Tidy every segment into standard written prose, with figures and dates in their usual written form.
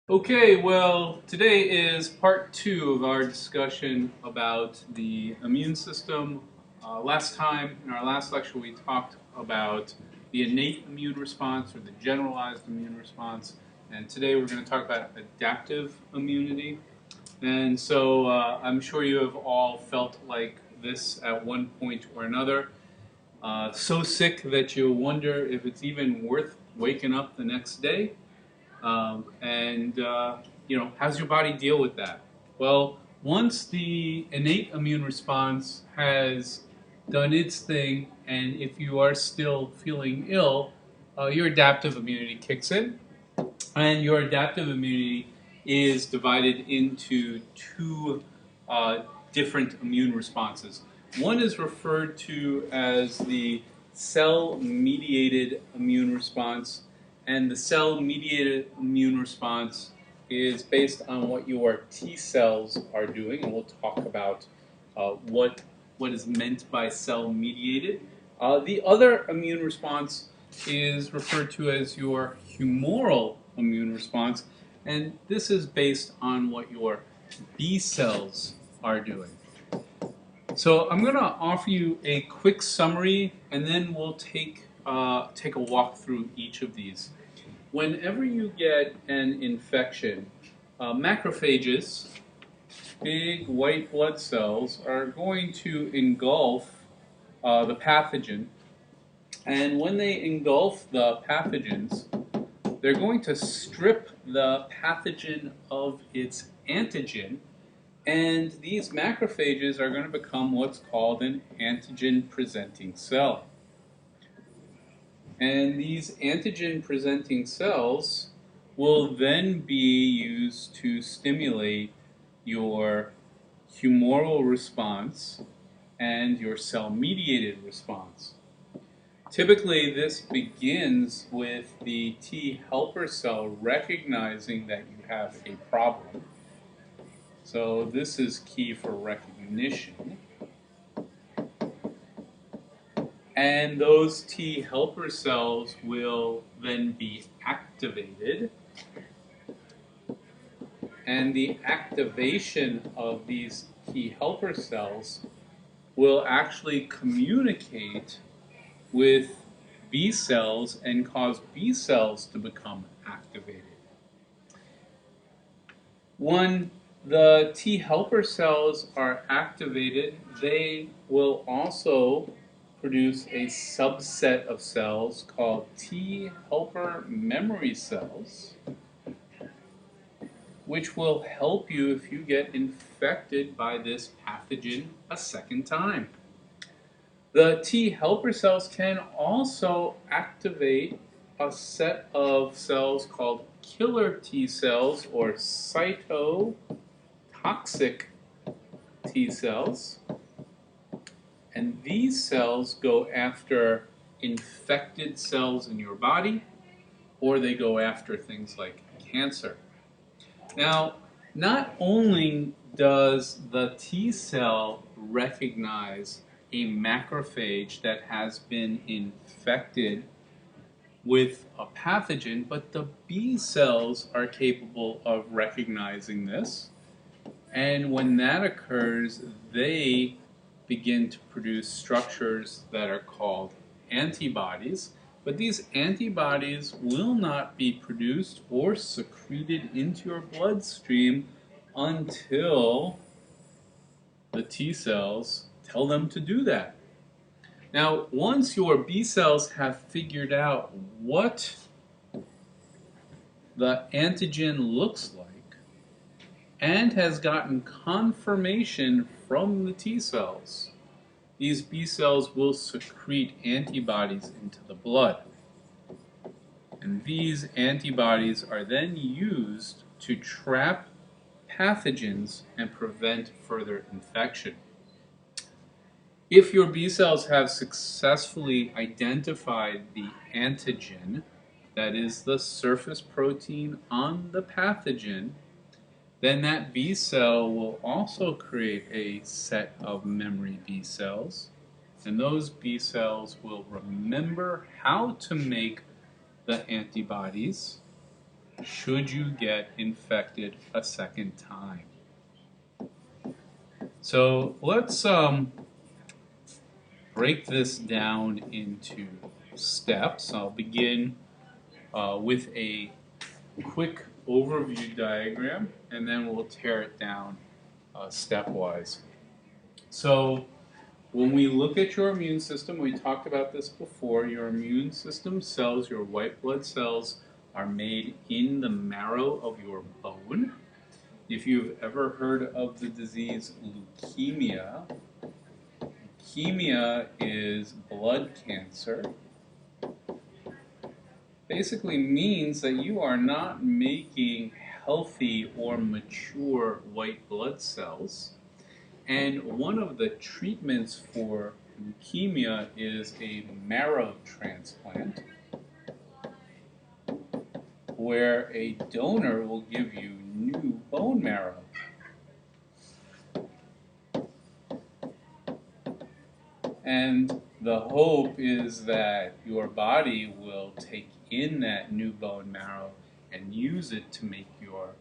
Okay, well, today is part two of our discussion about the immune system. Last time, in our last lecture, we talked about the innate immune response or the generalized immune response. And today we're going to talk about adaptive immunity. And so I'm sure you have all felt like this at one point or another. So sick that you wonder if it's even worth waking up the next day. How's your body deal with that? Well, once the innate immune response has done its thing, and if you are still feeling ill, your adaptive immunity kicks in. And your adaptive immunity is divided into two different immune responses. One is referred to as the cell-mediated immune response, and the cell-mediated immune response is based on what your T cells are doing, and we'll talk about what is meant by cell-mediated. The other immune response is referred to as your humoral immune response, and this is based on what your B cells are doing. So I'm going to offer you a quick summary, and then we'll take a walk through each of these. Whenever you get an infection, macrophages, big white blood cells, are going to engulf the pathogen. And when they engulf the pathogens, they're going to strip the pathogen of its antigen, and these macrophages are going to become what's called an antigen-presenting cell. And these antigen-presenting cells will then be used to stimulate your humoral response and your cell-mediated response. Typically, this begins with the T helper cell recognizing that you have a problem. So this is key for recognition. And those T helper cells will then be activated. And the activation of these T helper cells will actually communicate with B cells and cause B cells to become activated. When the T helper cells are activated, they will also produce a subset of cells called T helper memory cells, which will help you if you get infected by this pathogen a second time. The T helper cells can also activate a set of cells called killer T cells or cytotoxic T cells. And these cells go after infected cells in your body, or they go after things like cancer. Now, not only does the T cell recognize a macrophage that has been infected with a pathogen, but the B cells are capable of recognizing this. And when that occurs, they begin to produce structures that are called antibodies. But these antibodies will not be produced or secreted into your bloodstream until the T cells tell them to do that. Now, once your B cells have figured out what the antigen looks like and has gotten confirmation from the T cells, these B cells will secrete antibodies into the blood. And these antibodies are then used to trap pathogens and prevent further infection. If your B cells have successfully identified the antigen, that is the surface protein on the pathogen, then that B cell will also create a set of memory B cells, and those B cells will remember how to make the antibodies, should you get infected a second time. So let's break this down into steps. I'll begin with a quick overview diagram, and then we'll tear it down stepwise. So when we look at your immune system, we talked about this before, your immune system cells, your white blood cells, are made in the marrow of your bone. If you've ever heard of the disease leukemia, leukemia is blood cancer. Basically means that you are not making healthy or mature white blood cells. And one of the treatments for leukemia is a marrow transplant, where a donor will give you new bone marrow. And the hope is that your body will take in that new bone marrow and use it to make your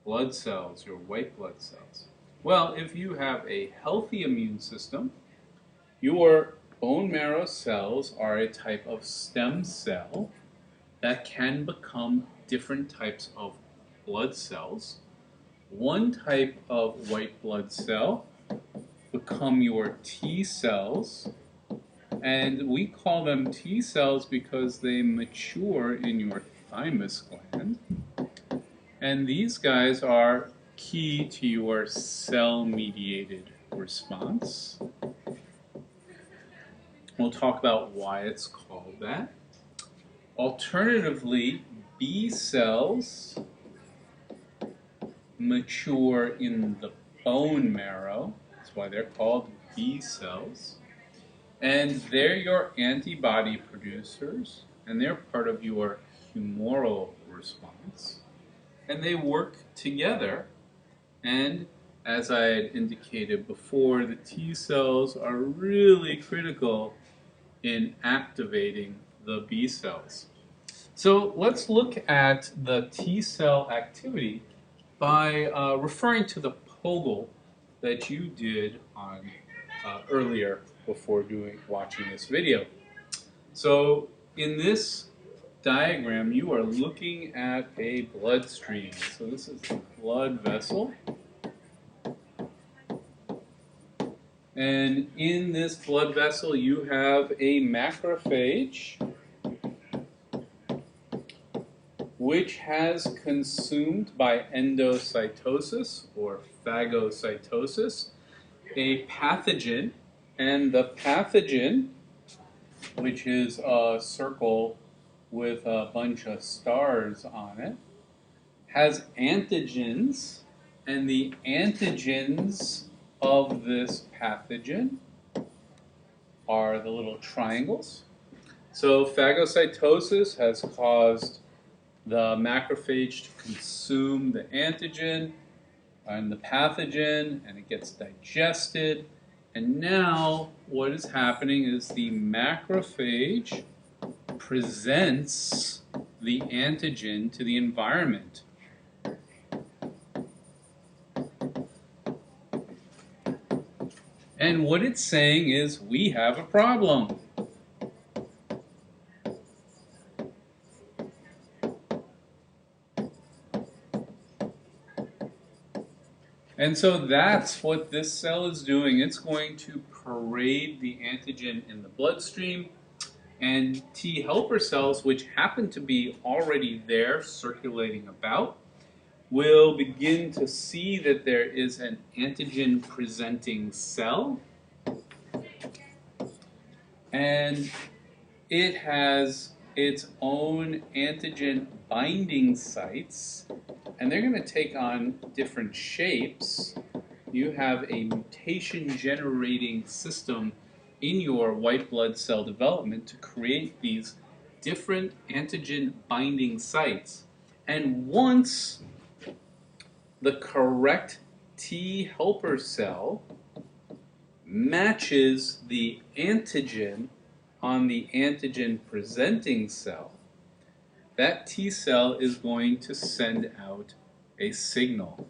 blood cells, your white blood cells. Well, if you have a healthy immune system, your bone marrow cells are a type of stem cell that can become different types of blood cells. One type of white blood cell become your T cells, and we call them T cells because they mature in your thymus gland. And these guys are key to your cell-mediated response. We'll talk about why it's called that. Alternatively, B cells mature in the bone marrow. That's why they're called B cells. And they're your antibody producers, and they're part of your humoral response. And they work together, and as I had indicated before, the T cells are really critical in activating the B cells. So let's look at the T cell activity by referring to the POGL that you did on earlier before watching this video. So in this diagram, you are looking at a bloodstream. So this is a blood vessel. And in this blood vessel, you have a macrophage which has consumed by endocytosis or phagocytosis a pathogen, and the pathogen, which is a circle with a bunch of stars on it, has antigens, and the antigens of this pathogen are the little triangles. So phagocytosis has caused the macrophage to consume the antigen and the pathogen, and it gets digested. And now what is happening is the macrophage presents the antigen to the environment. And what it's saying is, we have a problem. And so that's what this cell is doing. It's going to parade the antigen in the bloodstream, and T helper cells, which happen to be already there circulating about, will begin to see that there is an antigen presenting cell, and it has its own antigen binding sites, and they're going to take on different shapes. You have a mutation generating system in your white blood cell development to create these different antigen binding sites. And once the correct T helper cell matches the antigen on the antigen presenting cell, that T cell is going to send out a signal.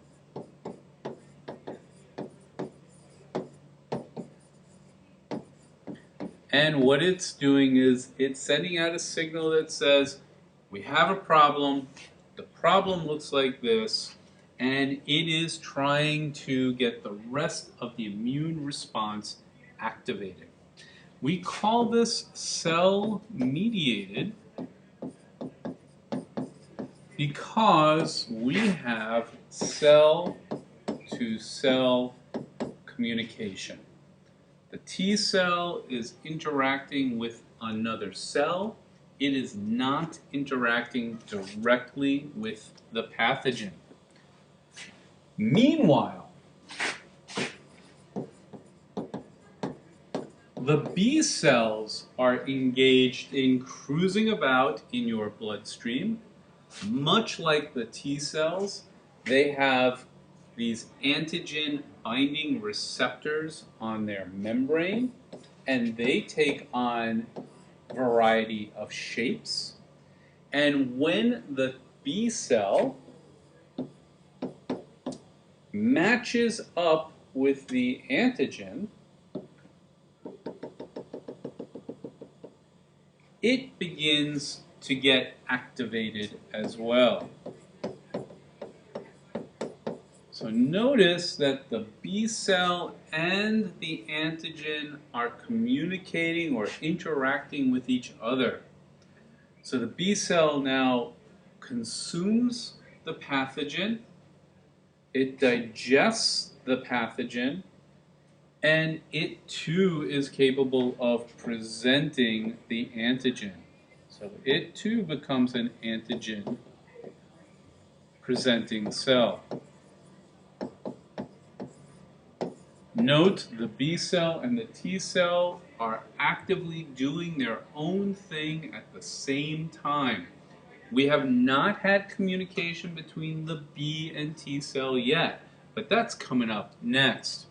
And what it's doing is it's sending out a signal that says, we have a problem, the problem looks like this, and it is trying to get the rest of the immune response activated. We call this cell-mediated because we have cell-to-cell communication. The T cell is interacting with another cell. It is not interacting directly with the pathogen. Meanwhile, the B cells are engaged in cruising about in your bloodstream. Much like the T cells, they have these antigen binding receptors on their membrane, and they take on a variety of shapes. And when the B cell matches up with the antigen, it begins to get activated as well. So notice that the B cell and the antigen are communicating or interacting with each other. So the B cell now consumes the pathogen, it digests the pathogen, and it too is capable of presenting the antigen. So it too becomes an antigen presenting cell. Note the B cell and the T cell are actively doing their own thing at the same time. We have not had communication between the B and T cell yet, but that's coming up next.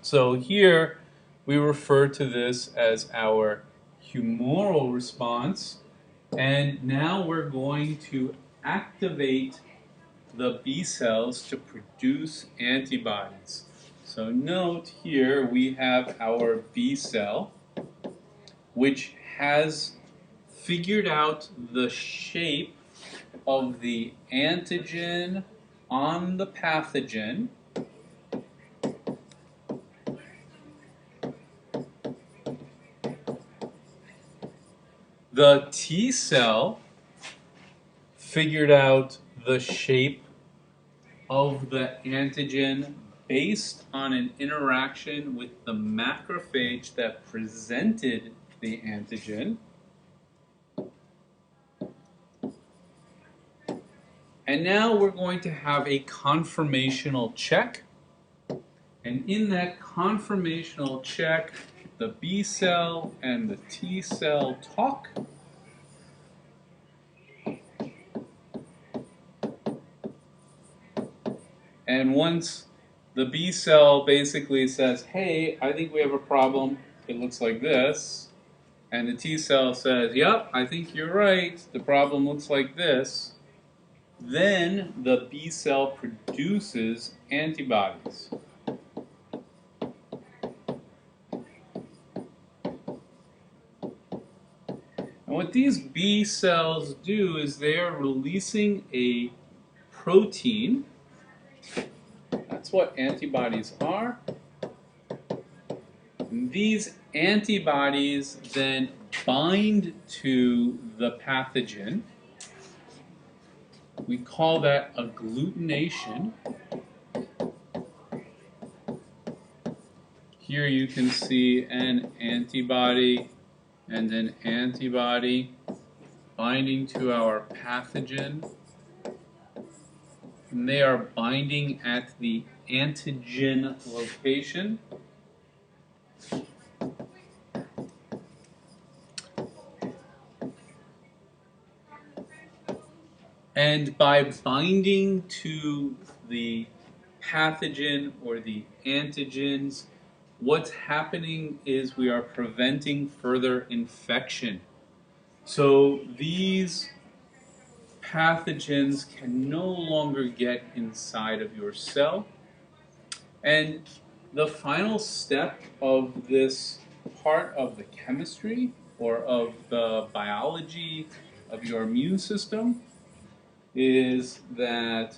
So here we refer to this as our humoral response, and now we're going to activate the B cells to produce antibodies. So note here we have our B cell, which has figured out the shape of the antigen on the pathogen. The T cell figured out the shape of the antigen based on an interaction with the macrophage that presented the antigen. And now we're going to have a conformational check. And in that conformational check, the B cell and the T cell talk. And once the B cell basically says, hey, I think we have a problem, it looks like this, and the T cell says, yep, I think you're right, the problem looks like this, then the B cell produces antibodies. And what these B cells do is they are releasing a protein. That's what antibodies are. And these antibodies then bind to the pathogen. We call that agglutination. Here you can see an antibody and an antibody binding to our pathogen. And they are binding at the antigen location. And by binding to the pathogen or the antigens, what's happening is we are preventing further infection. So these pathogens can no longer get inside of your cell. And the final step of this part of the chemistry or of the biology of your immune system is that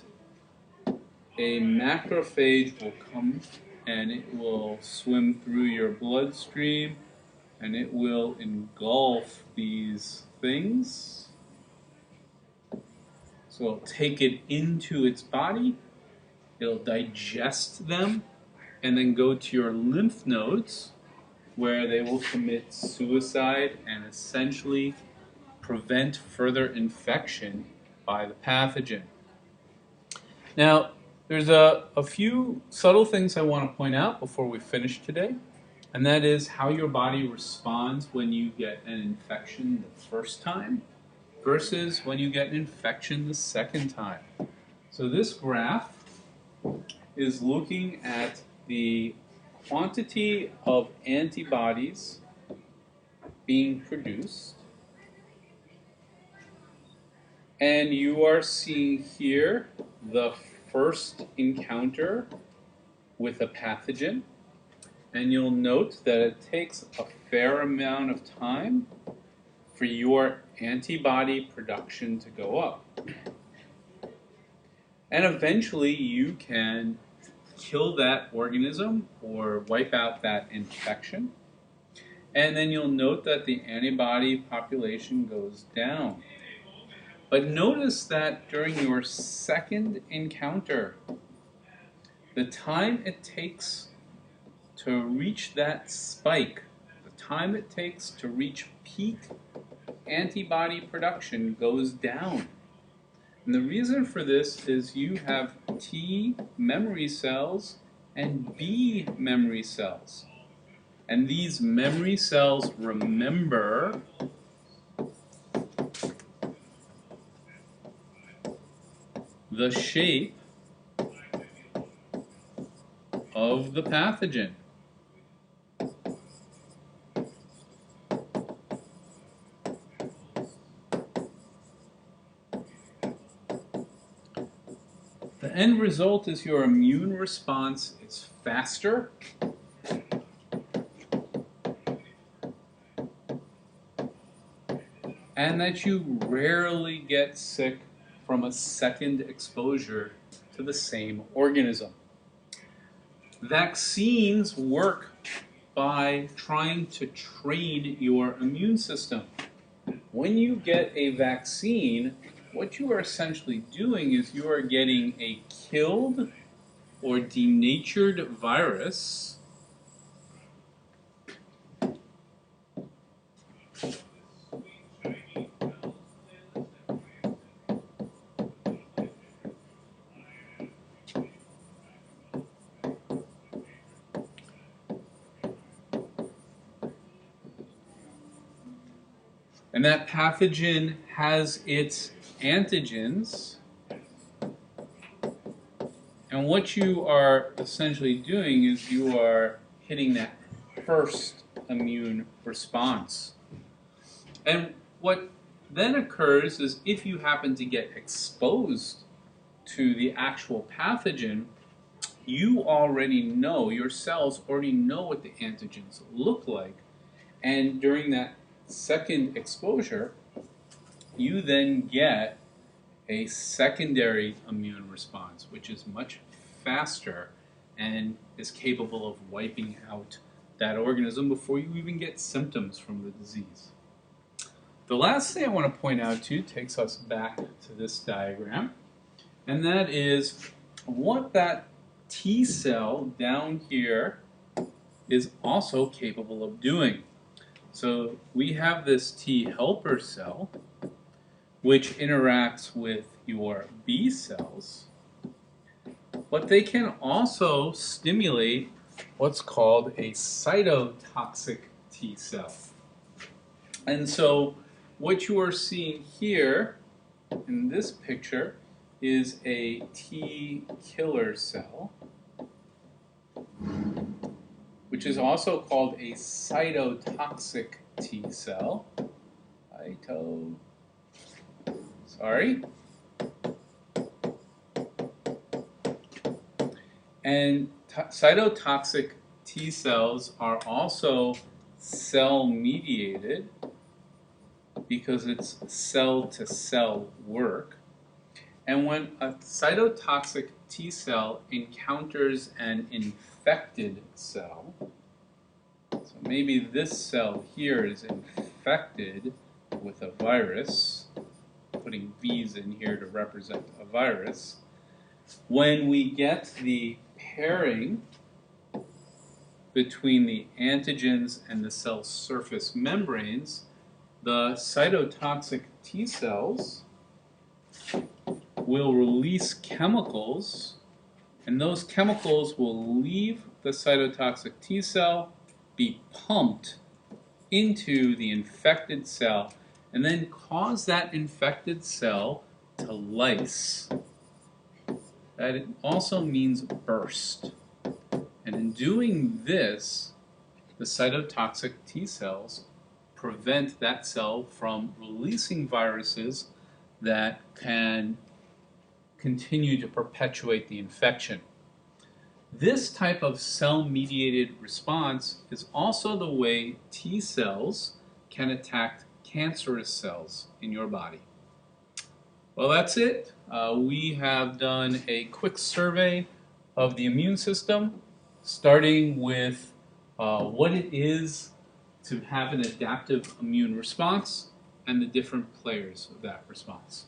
a macrophage will come and it will swim through your bloodstream and it will engulf these things. So it'll take it into its body, it'll digest them, and then go to your lymph nodes where they will commit suicide and essentially prevent further infection by the pathogen. Now, there's a few subtle things I want to point out before we finish today, and that is how your body responds when you get an infection the first time versus when you get an infection the second time. So this graph is looking at the quantity of antibodies being produced, and you are seeing here the first encounter with a pathogen, and you'll note that it takes a fair amount of time for your antibody production to go up. And eventually you can kill that organism or wipe out that infection. And then you'll note that the antibody population goes down. But notice that during your second encounter, the time it takes to reach that spike, the time it takes to reach peak antibody production goes down. And the reason for this is you have T memory cells and B memory cells. And these memory cells remember the shape of the pathogen. The end result is your immune response is faster, and that you rarely get sick from a second exposure to the same organism. Vaccines work by trying to train your immune system. When you get a vaccine, what you are essentially doing is you are getting a killed or denatured virus and that pathogen has its antigens, and what you are essentially doing is you are hitting that first immune response. And what then occurs is if you happen to get exposed to the actual pathogen, you already know, your cells already know what the antigens look like, and during that second exposure, you then get a secondary immune response, which is much faster and is capable of wiping out that organism before you even get symptoms from the disease. The last thing I want to point out to you takes us back to this diagram, and that is what that T cell down here is also capable of doing. So we have this T helper cell, which interacts with your B cells, but they can also stimulate what's called a cytotoxic T cell. And so what you are seeing here in this picture is a T killer cell, which is also called a cytotoxic T cell. Sorry. And cytotoxic T cells are also cell-mediated because it's cell-to-cell work. And when a cytotoxic T cell encounters an infected cell, so maybe this cell here is infected with a virus, putting V's in here to represent a virus. When we get the pairing between the antigens and the cell surface membranes, the cytotoxic T cells will release chemicals, and those chemicals will leave the cytotoxic T cell, be pumped into the infected cell, and then cause that infected cell to lyse. That also means burst. And in doing this, the cytotoxic T cells prevent that cell from releasing viruses that can continue to perpetuate the infection. This type of cell-mediated response is also the way T cells can attack cancerous cells in your body. Well, that's it. We have done a quick survey of the immune system, starting with what it is to have an adaptive immune response and the different players of that response.